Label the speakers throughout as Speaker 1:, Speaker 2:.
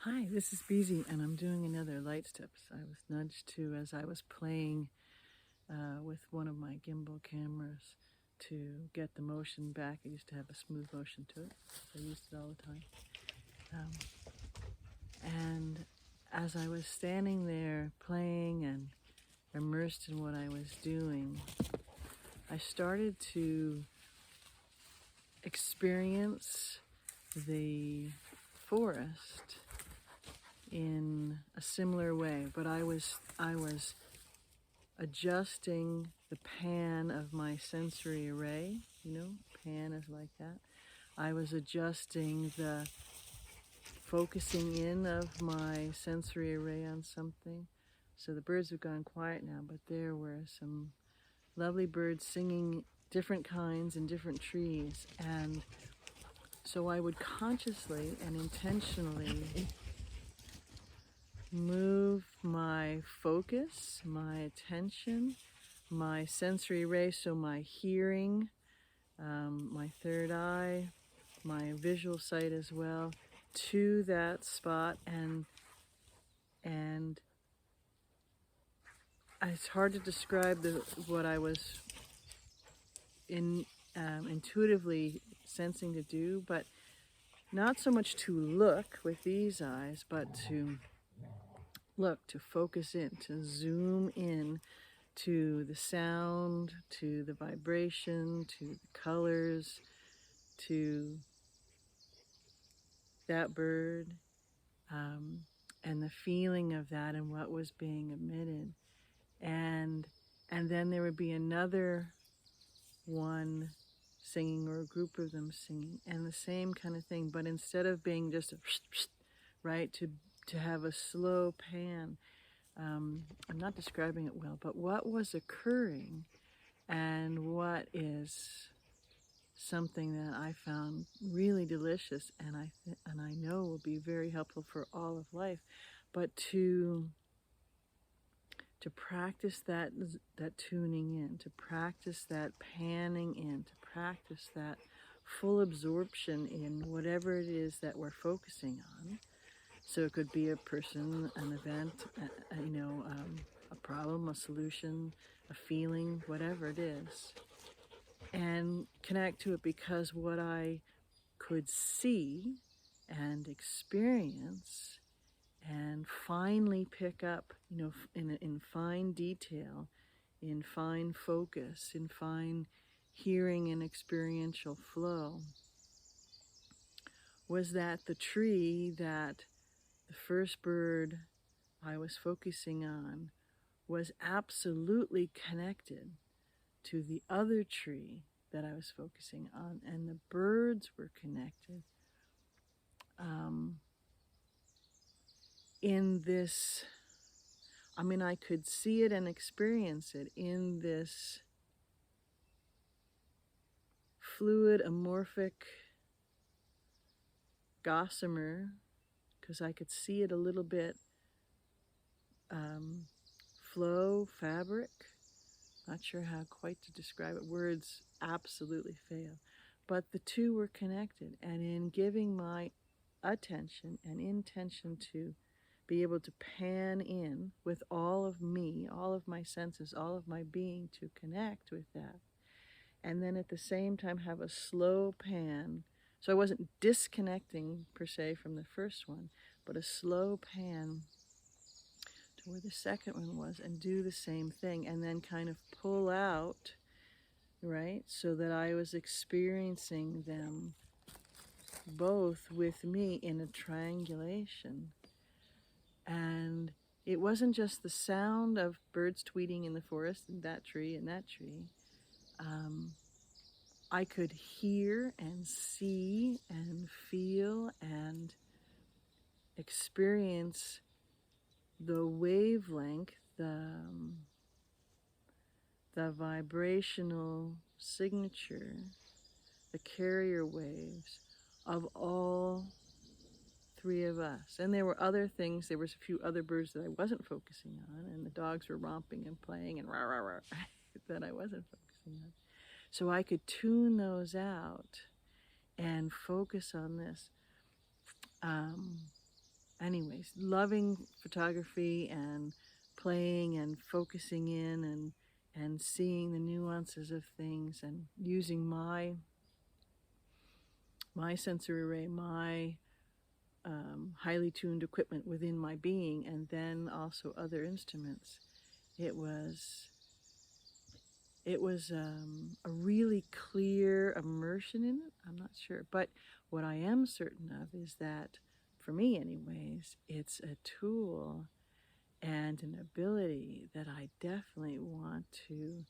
Speaker 1: Hi, this is Beezy, and I'm doing another light steps. I was nudged to as I was playing with one of my gimbal cameras to get the motion back. I used to have a smooth motion to it, so I used it all the time. And as I was standing there playing and immersed in what I was doing, I started to experience the forest in a similar way, but I was adjusting the pan of my sensory array. Pan is like that. I was adjusting the focusing in of my sensory array on something. So the birds have gone quiet now, but there were some lovely birds singing different kinds in different trees. And so I would consciously and intentionally move my focus, my attention, my sensory array, so my hearing, my third eye, my visual sight as well, to that spot. And it's hard to describe what I was intuitively sensing to do, but not so much to look with these eyes, but to look, to focus in, to zoom in to the sound, to the vibration, to the colors, to that bird, and the feeling of that and what was being emitted. And then there would be another one singing, or a group of them singing, and the same kind of thing, but instead of being just a right, to have a slow pan. I'm not describing it well, but what was occurring and what is something that I found really delicious, and I know will be very helpful for all of life, but to practice that tuning in, to practice that panning in, to practice that full absorption in whatever it is that we're focusing on. So it could be a person, an event, a problem, a solution, a feeling, whatever it is, and connect to it, because what I could see and experience and finally pick up, in fine detail, in fine focus, in fine hearing and experiential flow, was that the tree that the first bird I was focusing on was absolutely connected to the other tree that I was focusing on, and the birds were connected in this. I could see it and experience it in this fluid, amorphic gossamer, because I could see it a little bit flow, fabric. Not sure how quite to describe it. Words absolutely fail. But the two were connected, and in giving my attention and intention to be able to pan in with all of me, all of my senses, all of my being, to connect with that, and then at the same time have a slow pan. So I wasn't disconnecting per se from the first one, but a slow pan to where the second one was, and do the same thing, and then kind of pull out, right? So that I was experiencing them both with me in a triangulation. And it wasn't just the sound of birds tweeting in the forest, and that tree and that tree. I could hear and see and feel and experience the wavelength, the vibrational signature, the carrier waves of all three of us. And there were other things. There was a few other birds that I wasn't focusing on, and the dogs were romping and playing and rah, rah, rah, that I wasn't focusing on. So I could tune those out and focus on this. anyways, loving photography and playing and focusing in and seeing the nuances of things and using my sensory array, my highly tuned equipment within my being, and then also other instruments. It was a really clear immersion in it. I'm not sure, but what I am certain of is that, for me, anyways, it's a tool and an ability that I definitely want to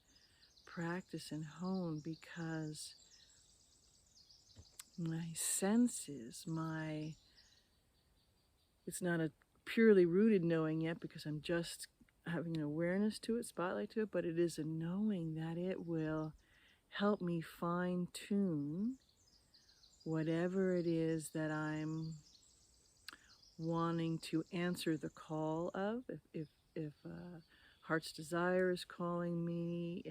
Speaker 1: practice and hone, because my senses, it's not a purely rooted knowing yet because I'm just having an awareness to it, spotlight to it, but it is a knowing that it will help me fine tune whatever it is that I'm wanting to answer the call of. If heart's desire is calling me,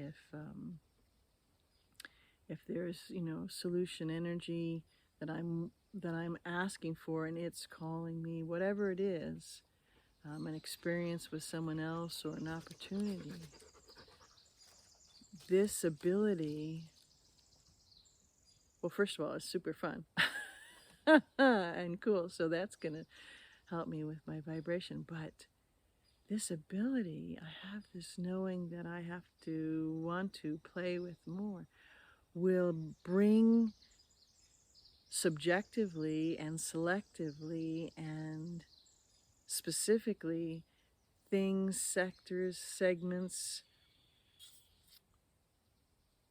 Speaker 1: if there's solution energy that I'm asking for and it's calling me, whatever it is, an experience with someone else or an opportunity, this ability, well, first of all, it's super fun and cool, so that's gonna help me with my vibration. But this ability, I have this knowing that I have to want to play with more, will bring subjectively and selectively and specifically things, sectors, segments,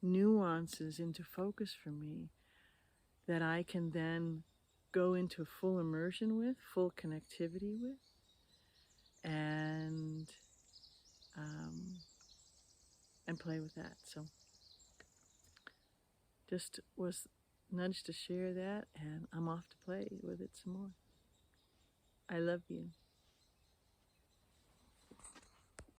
Speaker 1: nuances into focus for me that I can then go into full immersion with, full connectivity with, and play with that. So just was nudged to share that, and I'm off to play with it some more. I love you.